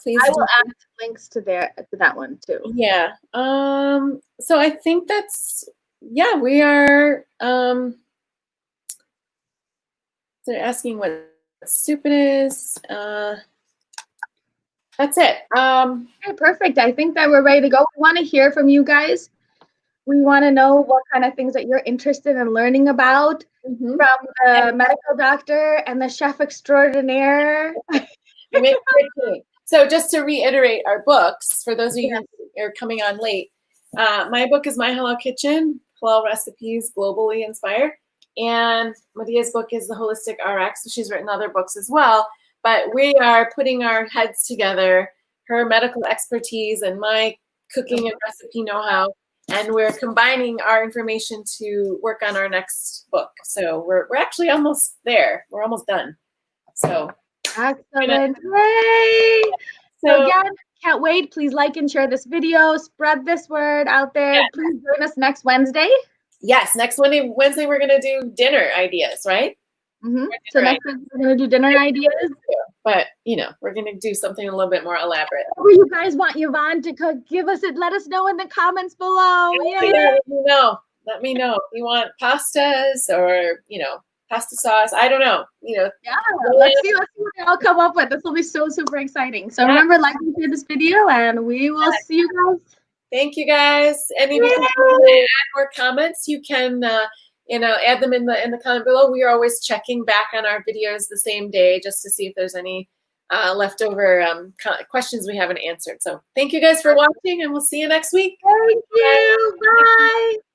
please. I will add links to that one too. Yeah. So I think that's we are. They're asking what soup it is. That's it. Okay, perfect. I think that we're ready to go. We want to hear from you guys. We want to know what kind of things that you're interested in learning about from the medical doctor and the chef extraordinaire. So just to reiterate our books, for those of you who are coming on late, my book is My Halal Kitchen, Halal Recipes Globally Inspired. And Madiha's book is The Holistic RX. So she's written other books as well. But we are putting our heads together, her medical expertise and my cooking and recipe know-how, and we're combining our information to work on our next book. So we're actually almost there. We're almost done. So excellent. Yay! So again, can't wait. Please like and share this video. Spread this word out there. Yeah. Please join us next Wednesday. Yes, next Wednesday we're gonna do dinner ideas, right? So next week we're gonna do dinner ideas. But you know, we're gonna do something a little bit more elaborate. Whatever you guys want Yvonne to cook, give us it. Let us know in the comments below. Yeah, let me know. If you want pastas or pasta sauce. I don't know. Yeah, let's see what they all come up with. This will be so super exciting. So remember, like and share this video, and we will see you guys. Thank you guys. And if you can add more comments, you can add them in the comment below. We are always checking back on our videos the same day just to see if there's any leftover questions we haven't answered. So thank you guys for watching, and we'll see you next week. Thank you. Bye.